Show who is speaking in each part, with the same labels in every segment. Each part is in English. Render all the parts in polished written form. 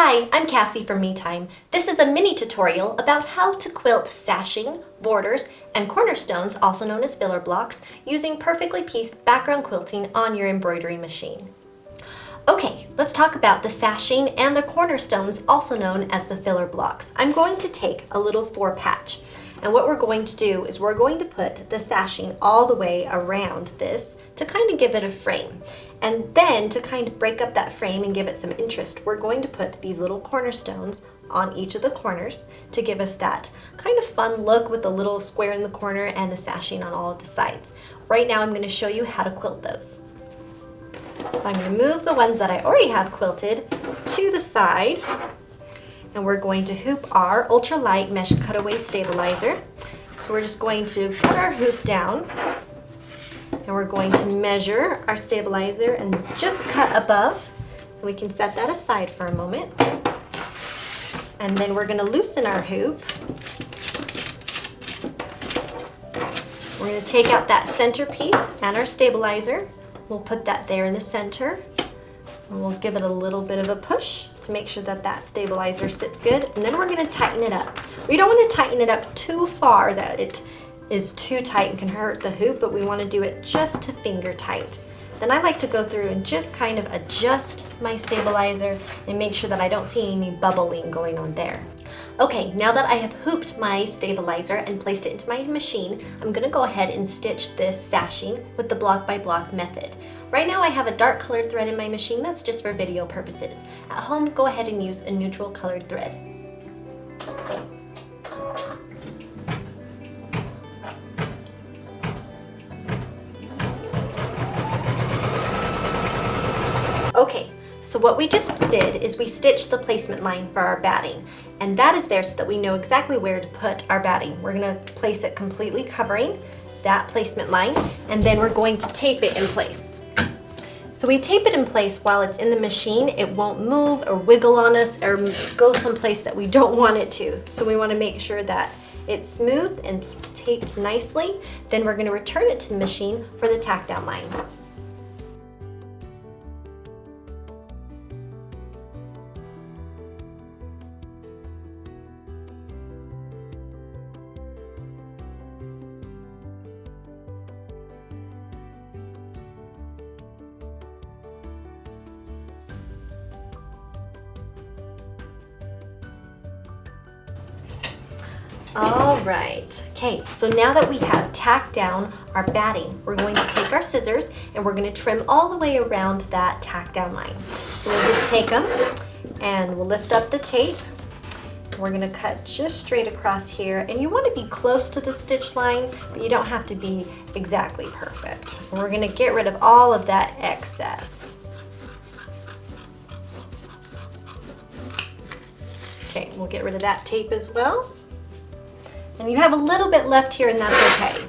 Speaker 1: Hi, I'm Cassie from MeTime. This is a mini tutorial about how to quilt sashing, borders, and cornerstones, also known as filler blocks, using perfectly pieced background quilting on your embroidery machine. Okay, let's talk about the sashing and the cornerstones, also known as the filler blocks. I'm going to take a little 4-patch, and what we're going to do is we're going to put the sashing all the way around this to kind of give it a frame. And then to kind of break up that frame and give it some interest, we're going to put these little cornerstones on each of the corners to give us that kind of fun look with the little square in the corner and the sashing on all of the sides. Right now I'm going to show you how to quilt those. So I'm going to move the ones that I already have quilted to the side, and we're going to hoop our ultralight mesh cutaway stabilizer. So we're just going to put our hoop down, and we're going to measure our stabilizer and just cut above. And we can set that aside for a moment. And then we're going to loosen our hoop. We're going to take out that center piece and our stabilizer. We'll put that there in the center. And we'll give it a little bit of a push to make sure that that stabilizer sits good. And then we're going to tighten it up. We don't want to tighten it up too far that it is too tight and can hurt the hoop, but we want to do it just to finger tight. Then I like to go through and just kind of adjust my stabilizer and make sure that I don't see any bubbling going on there. Okay, now that I have hooped my stabilizer and placed it into my machine, I'm going to go ahead and stitch this sashing with the block by block method. Right now I have a dark colored thread in my machine. That's just for video purposes. At home, go ahead and use a neutral colored thread. Okay, so what we just did is we stitched the placement line for our batting, and that is there so that we know exactly where to put our batting. We're going to place it completely covering that placement line, and then we're going to tape it in place. So we tape it in place while it's in the machine. It won't move or wiggle on us or go someplace that we don't want it to. So we want to make sure that it's smooth and taped nicely. Then we're going to return it to the machine for the tack down line. All right, okay, so now that we have tacked down our batting, we're going to take our scissors and we're going to trim all the way around that tack down line. So we'll just take them and we'll lift up the tape. We're going to cut just straight across here, and you want to be close to the stitch line, but you don't have to be exactly perfect. And we're going to get rid of all of that excess. Okay, we'll get rid of that tape as well. And you have a little bit left here, and that's okay.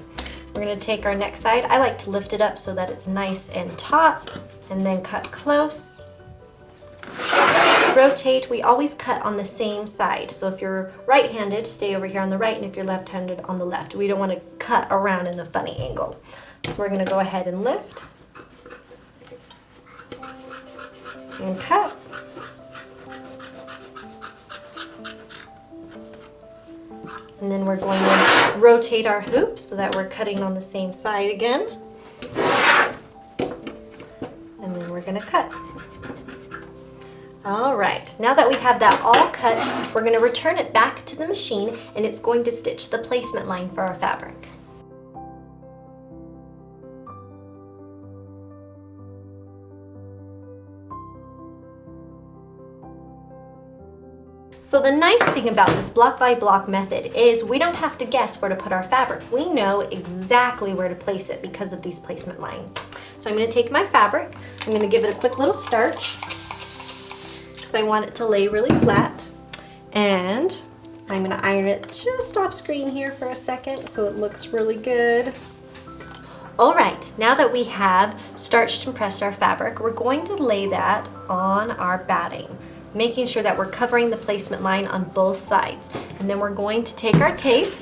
Speaker 1: We're going to take our next side. I like to lift it up so that it's nice and taut, and then cut close. Rotate. We always cut on the same side. So if you're right-handed, stay over here on the right, and if you're left-handed, on the left. We don't want to cut around in a funny angle. So we're going to go ahead and lift and cut. And then we're going to rotate our hoop so that we're cutting on the same side again. And then we're going to cut. All right, now that we have that all cut, we're going to return it back to the machine, and it's going to stitch the placement line for our fabric. So the nice thing about this block by block method is we don't have to guess where to put our fabric. We know exactly where to place it because of these placement lines. So I'm going to take my fabric, I'm going to give it a quick little starch because I want it to lay really flat, and I'm going to iron it just off screen here for a second so it looks really good. All right, now that we have starched and pressed our fabric, we're going to lay that on our batting, making sure that we're covering the placement line on both sides. And then we're going to take our tape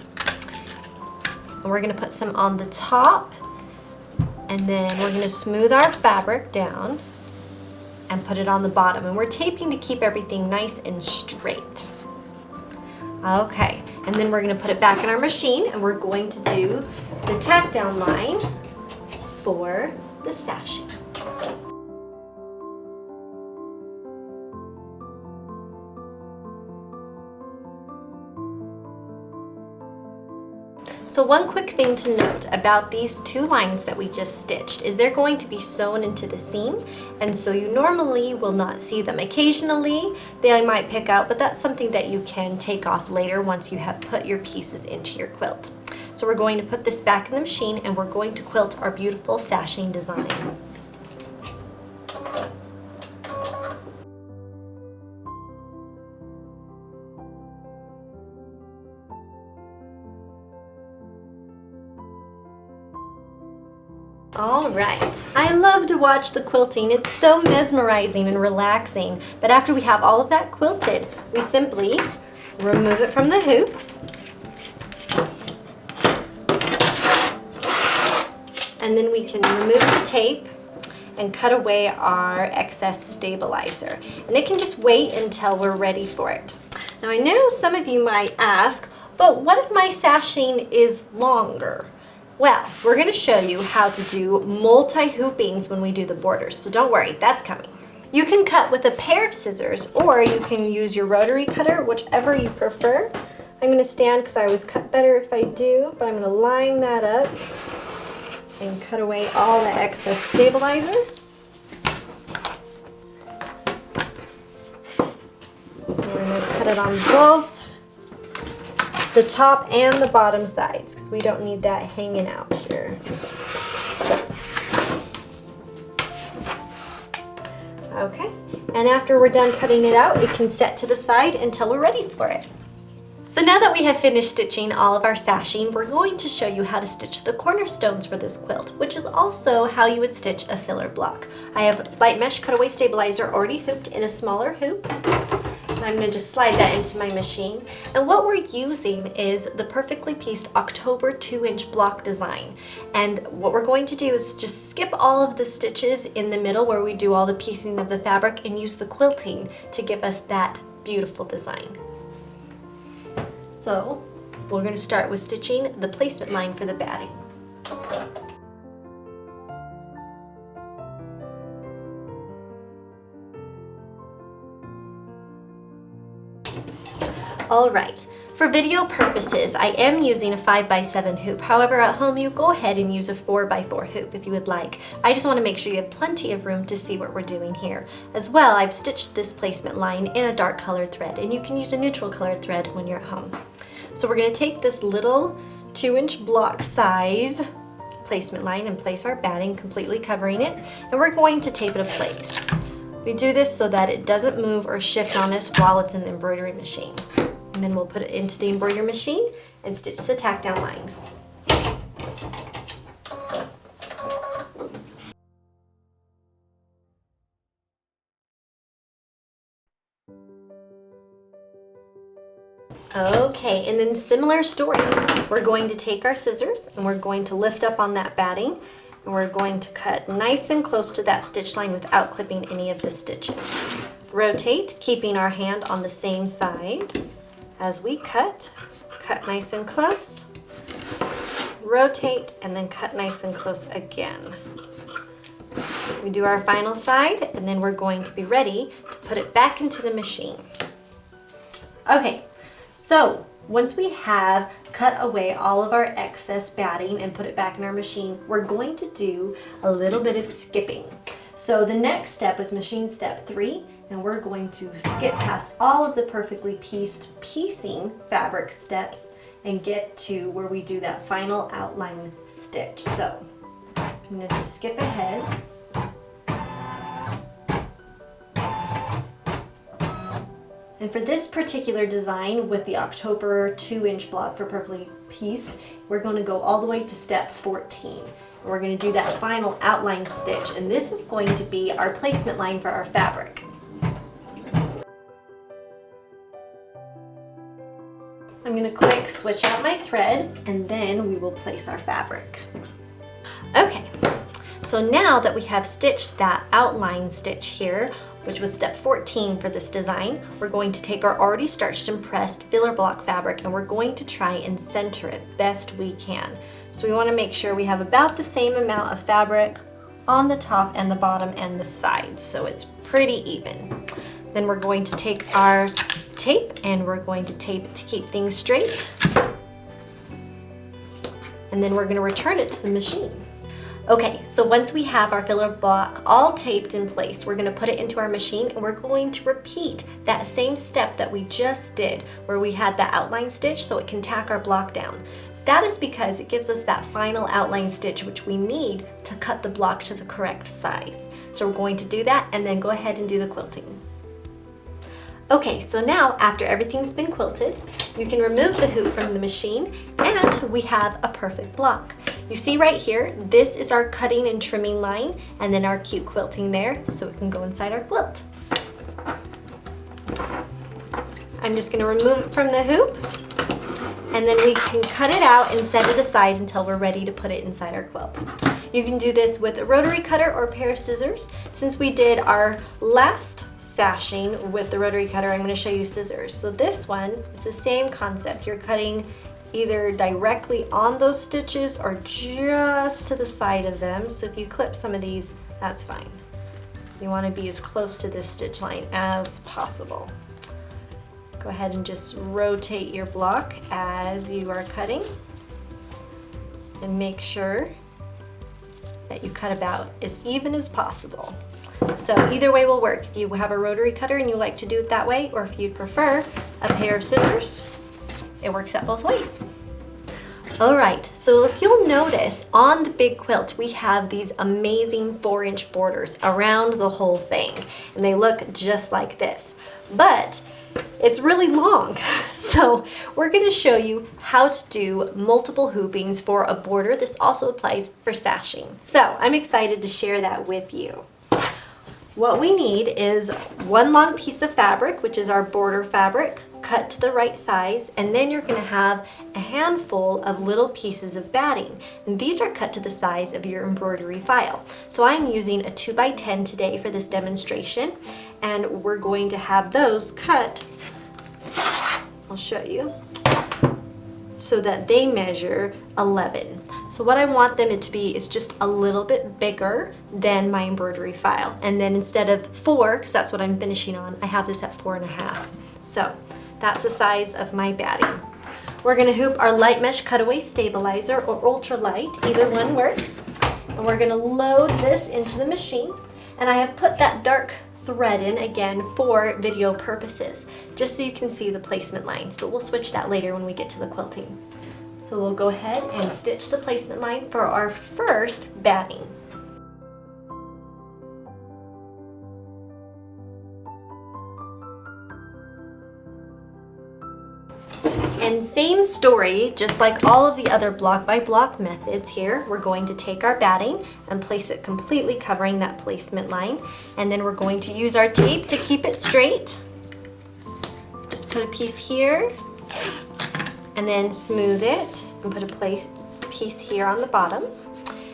Speaker 1: and we're going to put some on the top, and then we're going to smooth our fabric down and put it on the bottom. And we're taping to keep everything nice and straight. Okay, and then we're going to put it back in our machine, and we're going to do the tack down line for the sashing. So one quick thing to note about these two lines that we just stitched is they're going to be sewn into the seam, and so you normally will not see them. Occasionally they might pick out, but that's something that you can take off later once you have put your pieces into your quilt. So we're going to put this back in the machine, and we're going to quilt our beautiful sashing design. All right, I love to watch the quilting. It's so mesmerizing and relaxing. But after we have all of that quilted, we simply remove it from the hoop. And then we can remove the tape and cut away our excess stabilizer. And it can just wait until we're ready for it. Now I know some of you might ask, but what if my sashing is longer? Well, we're going to show you how to do multi-hoopings when we do the borders, so don't worry, that's coming. You can cut with a pair of scissors, or you can use your rotary cutter, whichever you prefer. I'm going to stand because I always cut better if I do, but I'm going to line that up and cut away all the excess stabilizer. We're going to cut it on both the top and the bottom sides, because we don't need that hanging out here. Okay, and after we're done cutting it out, it can set to the side until we're ready for it. So now that we have finished stitching all of our sashing, we're going to show you how to stitch the cornerstones for this quilt, which is also how you would stitch a filler block. I have light mesh cutaway stabilizer already hooped in a smaller hoop. I'm going to just slide that into my machine. And what we're using is the Perfectly Pieced October 2-inch block design. And what we're going to do is just skip all of the stitches in the middle where we do all the piecing of the fabric and use the quilting to give us that beautiful design. So we're going to start with stitching the placement line for the batting. Alright, for video purposes, I am using a 5x7 hoop. However, at home you go ahead and use a 4x4 hoop if you would like. I just want to make sure you have plenty of room to see what we're doing here. As well, I've stitched this placement line in a dark colored thread, and you can use a neutral colored thread when you're at home. So we're going to take this little 2-inch block size placement line and place our batting, completely covering it, and we're going to tape it in place. We do this so that it doesn't move or shift on us while it's in the embroidery machine. And then we'll put it into the embroidery machine and stitch the tack down line. Okay, and then similar story. We're going to take our scissors and we're going to lift up on that batting, and we're going to cut nice and close to that stitch line without clipping any of the stitches. Rotate, keeping our hand on the same side. As we cut nice and close, rotate, and then cut nice and close again. We do our final side, and then we're going to be ready to put it back into the machine. Okay, so once we have cut away all of our excess batting and put it back in our machine, we're going to do a little bit of skipping. So the next step is machine step 3, and we're going to skip past all of the perfectly pieced piecing fabric steps and get to where we do that final outline stitch. So I'm going to just skip ahead. And for this particular design with the October 2-inch block for Perfectly Pieced, we're going to go all the way to step 14. And we're going to do that final outline stitch, and this is going to be our placement line for our fabric. I'm going to quick switch out my thread, and then we will place our fabric. Okay, So now that we have stitched that outline stitch here, which was step 14 for this design, we're going to take our already starched and pressed filler block fabric and we're going to try and center it best we can. So we want to make sure we have about the same amount of fabric on the top and the bottom and the sides, so it's pretty even. Then we're going to take our tape and we're going to tape it to keep things straight. And then we're going to return it to the machine. Okay, so once we have our filler block all taped in place, we're going to put it into our machine and we're going to repeat that same step that we just did where we had that outline stitch so it can tack our block down. That is because it gives us that final outline stitch which we need to cut the block to the correct size. So we're going to do that and then go ahead and do the quilting. Okay, so now after everything's been quilted, you can remove the hoop from the machine and we have a perfect block. You see right here, this is our cutting and trimming line and then our cute quilting there so it can go inside our quilt. I'm just going to remove it from the hoop and then we can cut it out and set it aside until we're ready to put it inside our quilt. You can do this with a rotary cutter or a pair of scissors. Since we did our last sashing with the rotary cutter, I'm going to show you scissors. So this one is the same concept. You're cutting either directly on those stitches or just to the side of them. So if you clip some of these, that's fine. You want to be as close to this stitch line as possible. Go ahead and just rotate your block as you are cutting and make sure that you cut about as even as possible. So either way will work. If you have a rotary cutter and you like to do it that way, or if you'd prefer a pair of scissors, it works out both ways. All right, so if you'll notice on the big quilt, we have these amazing 4-inch borders around the whole thing, and they look just like this. But it's really long, so we're going to show you how to do multiple hoopings for a border. This also applies for sashing. So I'm excited to share that with you. What we need is one long piece of fabric, which is our border fabric, cut to the right size, and then you're going to have a handful of little pieces of batting, and these are cut to the size of your embroidery file. So I'm using a 2x10 today for this demonstration, and we're going to have those cut, I'll show you, so that they measure 11. So what I want them to be is just a little bit bigger than my embroidery file. And then instead of 4, because that's what I'm finishing on, I have this at 4.5. So that's the size of my batting. We're going to hoop our light mesh cutaway stabilizer or ultra light, either one works. And we're going to load this into the machine. And I have put that dark thread in again for video purposes, just so you can see the placement lines, but we'll switch that later when we get to the quilting. So we'll go ahead and stitch the placement line for our first batting. And same story, just like all of the other block by block methods here, we're going to take our batting and place it completely covering that placement line. And then we're going to use our tape to keep it straight. Just put a piece here and then smooth it and put a piece here on the bottom.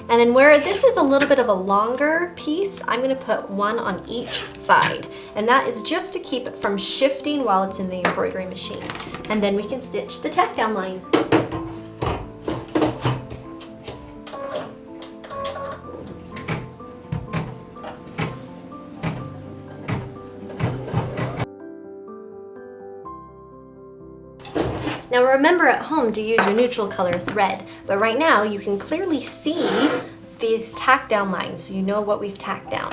Speaker 1: And then where this is a little bit of a longer piece, I'm going to put one on each side. And that is just to keep it from shifting while it's in the embroidery machine. And then we can stitch the tack down line. Now remember at home to use your neutral color thread, but right now you can clearly see these tack down lines, so you know what we've tacked down.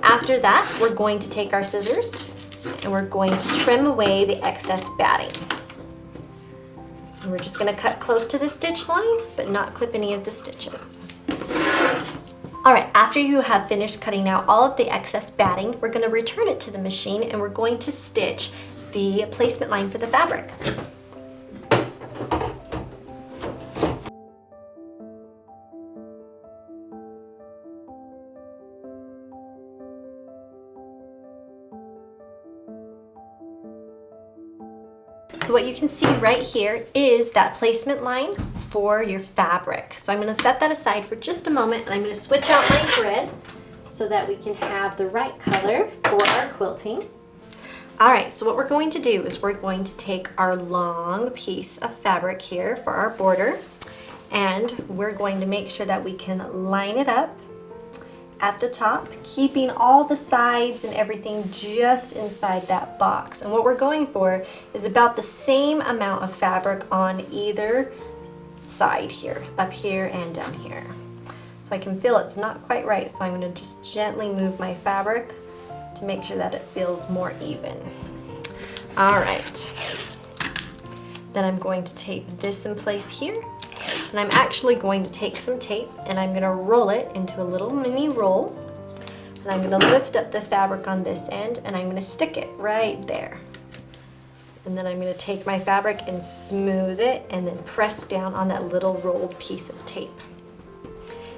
Speaker 1: After that, we're going to take our scissors and we're going to trim away the excess batting. And we're just going to cut close to the stitch line, but not clip any of the stitches. Alright, after you have finished cutting out all of the excess batting, we're going to return it to the machine and we're going to stitch the placement line for the fabric. So what you can see right here is that placement line for your fabric. So I'm going to set that aside for just a moment, and I'm going to switch out my thread so that we can have the right color for our quilting. All right, so what we're going to do is we're going to take our long piece of fabric here for our border, and we're going to make sure that we can line it up at the top, keeping all the sides and everything just inside that box. And what we're going for is about the same amount of fabric on either side here, up here and down here. So I can feel it's not quite right, so I'm going to just gently move my fabric to make sure that it feels more even. All right, then I'm going to tape this in place here. And I'm actually going to take some tape and I'm going to roll it into a little mini roll. And I'm going to lift up the fabric on this end and I'm going to stick it right there. And then I'm going to take my fabric and smooth it and then press down on that little rolled piece of tape.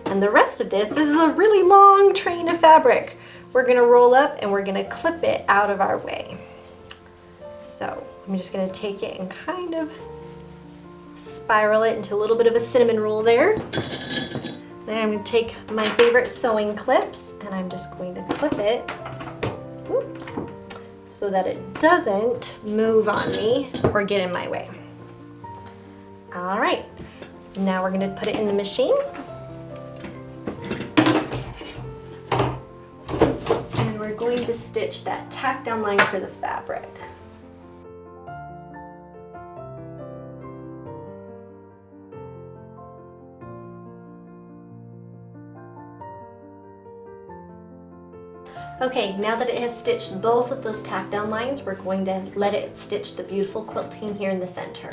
Speaker 1: And the rest of this is a really long train of fabric. We're going to roll up and we're going to clip it out of our way. So I'm just going to take it and kind of spiral it into a little bit of a cinnamon roll there. Then I'm going to take my favorite sewing clips and I'm just going to clip it so that it doesn't move on me or get in my way. All right, now we're going to put it in the machine. And we're going to stitch that tack down line for the fabric. Okay, now that it has stitched both of those tack down lines, we're going to let it stitch the beautiful quilting here in the center.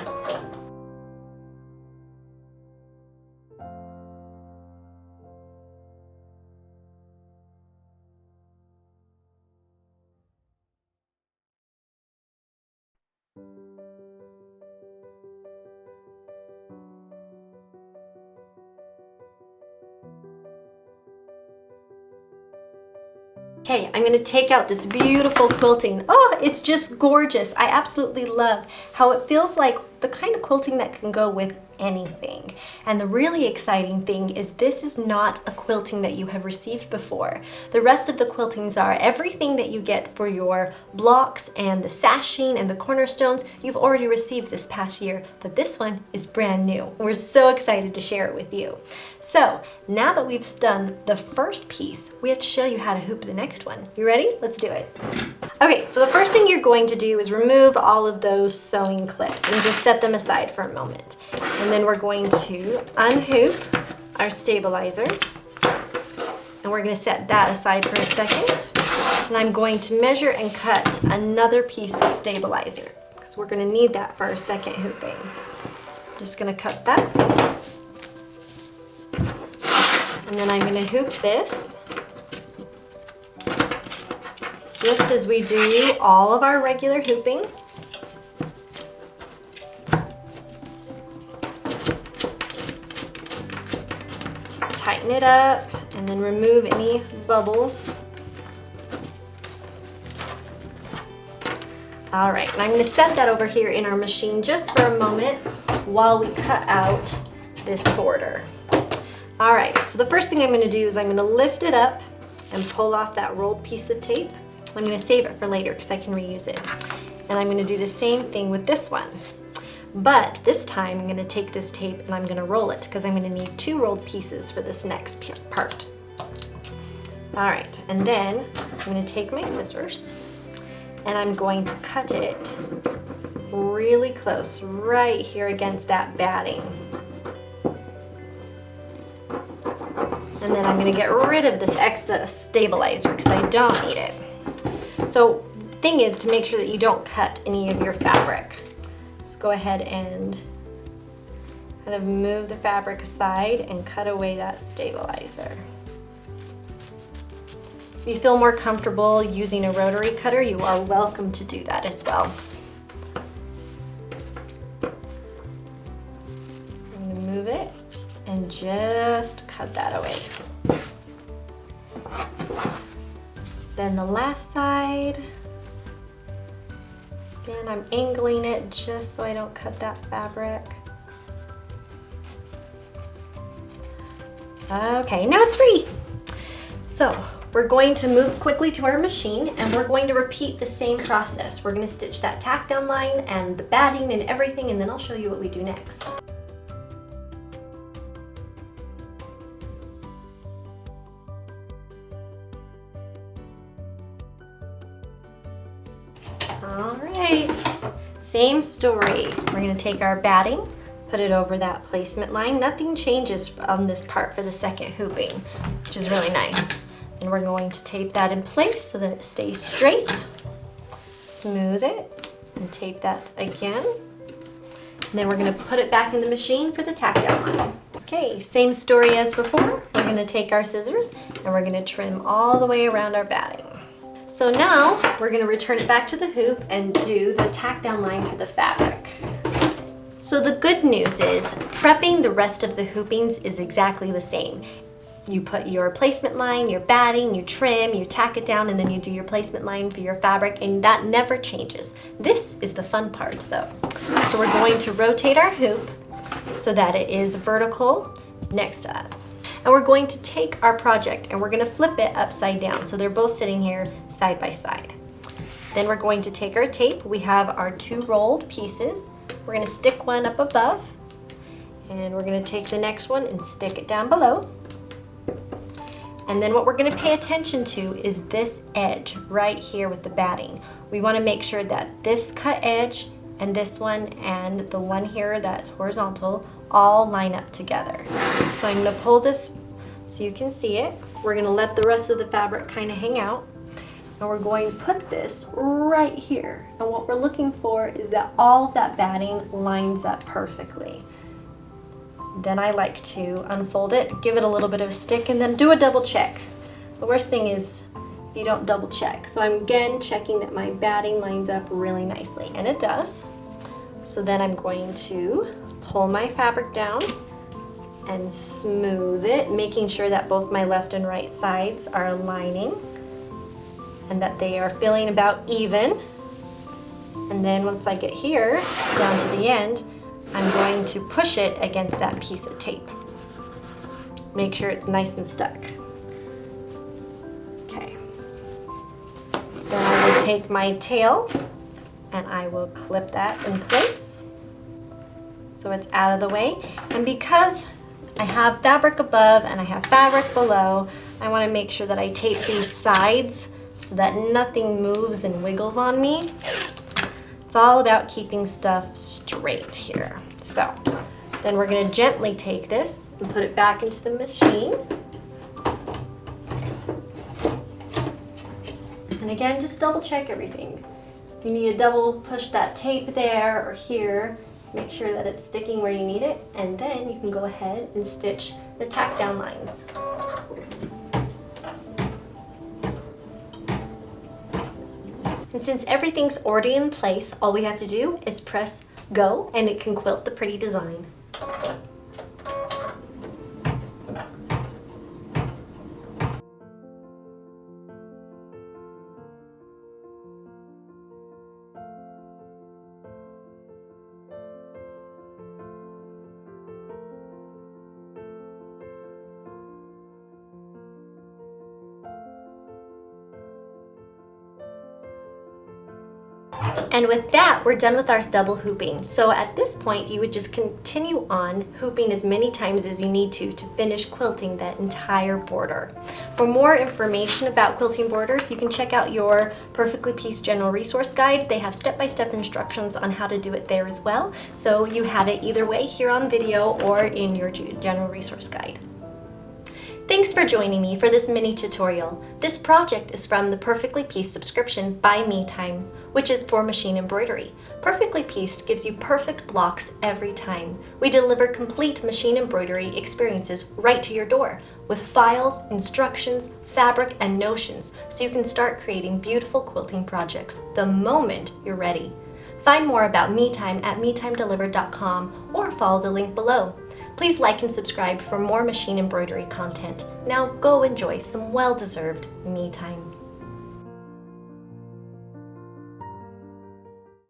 Speaker 1: Okay, I'm going to take out this beautiful quilting. Oh, it's just gorgeous. I absolutely love how it feels like the kind of quilting that can go with anything. And the really exciting thing is this is not a quilting that you have received before. The rest of the quiltings are everything that you get for your blocks and the sashing and the cornerstones you've already received this past year, but this one is brand new. We're so excited to share it with you. So now that we've done the first piece, we have to show you how to hoop the next one. You ready? Let's do it. Okay, so the first thing you're going to do is remove all of those sewing clips and just set them aside for a moment. And then we're going to unhoop our stabilizer. And we're going to set that aside for a second. And I'm going to measure and cut another piece of stabilizer because we're going to need that for our second hooping. Just going to cut that. And then I'm going to hoop this just as we do all of our regular hooping. Tighten it up and then remove any bubbles. All right, and I'm going to set that over here in our machine just for a moment while we cut out this border. All right, so the first thing I'm going to do is I'm going to lift it up and pull off that rolled piece of tape. I'm going to save it for later because I can reuse it. And I'm going to do the same thing with this one. But this time I'm going to take this tape and I'm going to roll it because I'm going to need 2 rolled pieces for this next part. All right, and then I'm going to take my scissors and I'm going to cut it really close right here against that batting. And then I'm going to get rid of this excess stabilizer because I don't need it. So the thing is to make sure that you don't cut any of your fabric. Let's go ahead and kind of move the fabric aside and cut away that stabilizer. If you feel more comfortable using a rotary cutter, you are welcome to do that as well. I'm going to move it and just cut that away. Then the last side, And I'm angling it just so I don't cut that fabric. Okay, now it's free. So we're going to move quickly to our machine and we're going to repeat the same process. We're going to stitch that tack down line and the batting and everything, and then I'll show you what we do next. All right, same story. We're going to take our batting, put it over that placement line. Nothing changes on this part for the second hooping, which is really nice. And we're going to tape that in place so that it stays straight. Smooth it and tape that again. And then we're going to put it back in the machine for the tack down line. Okay, same story as before. We're going to take our scissors and we're going to trim all the way around our batting. So now we're going to return it back to the hoop and do the tack down line for the fabric. So the good news is prepping the rest of the hoopings is exactly the same. You put your placement line, your batting, you trim, you tack it down, and then you do your placement line for your fabric, and that never changes. This is the fun part though. So we're going to rotate our hoop so that it is vertical next to us. And we're going to take our project and we're going to flip it upside down so they're both sitting here side by side. Then we're going to take our tape. We have our 2 rolled pieces. We're going to stick one up above and we're going to take the next one and stick it down below. And then what we're going to pay attention to is this edge right here with the batting. We want to make sure that this cut edge and this one and the one here that's horizontal all line up together. So I'm going to pull this so you can see it. We're going to let the rest of the fabric kind of hang out. And we're going to put this right here. And what we're looking for is that all of that batting lines up perfectly. Then I like to unfold it, give it a little bit of a stick, and then do a double check. The worst thing is if you don't double check. So I'm again checking that my batting lines up really nicely, and it does. So then I'm going to pull my fabric down and smooth it, making sure that both my left and right sides are aligning and that they are feeling about even. And then once I get here, down to the end, I'm going to push it against that piece of tape. Make sure it's nice and stuck. Okay. Then I will take my tail and I will clip that in place so it's out of the way. And because I have fabric above and I have fabric below, I want to make sure that I tape these sides so that nothing moves and wiggles on me. It's all about keeping stuff straight here. So then we're going to gently take this and put it back into the machine. And again, just double check everything. If you need to double push that tape there or here, make sure that it's sticking where you need it, and then you can go ahead and stitch the tack down lines. And since everything's already in place, all we have to do is press go and it can quilt the pretty design. And with that, we're done with our double hooping. So at this point, you would just continue on hooping as many times as you need to finish quilting that entire border. For more information about quilting borders, you can check out your Perfectly Pieced General Resource Guide. They have step-by-step instructions on how to do it there as well. So you have it either way here on video or in your General Resource Guide. Thanks for joining me for this mini tutorial. This project is from the Perfectly Pieced subscription by MeTime, which is for machine embroidery. Perfectly Pieced gives you perfect blocks every time. We deliver complete machine embroidery experiences right to your door with files, instructions, fabric, and notions so you can start creating beautiful quilting projects the moment you're ready. Find more about MeTime at metimedelivered.com or follow the link below. Please like and subscribe for more machine embroidery content. Now go enjoy some well-deserved me time.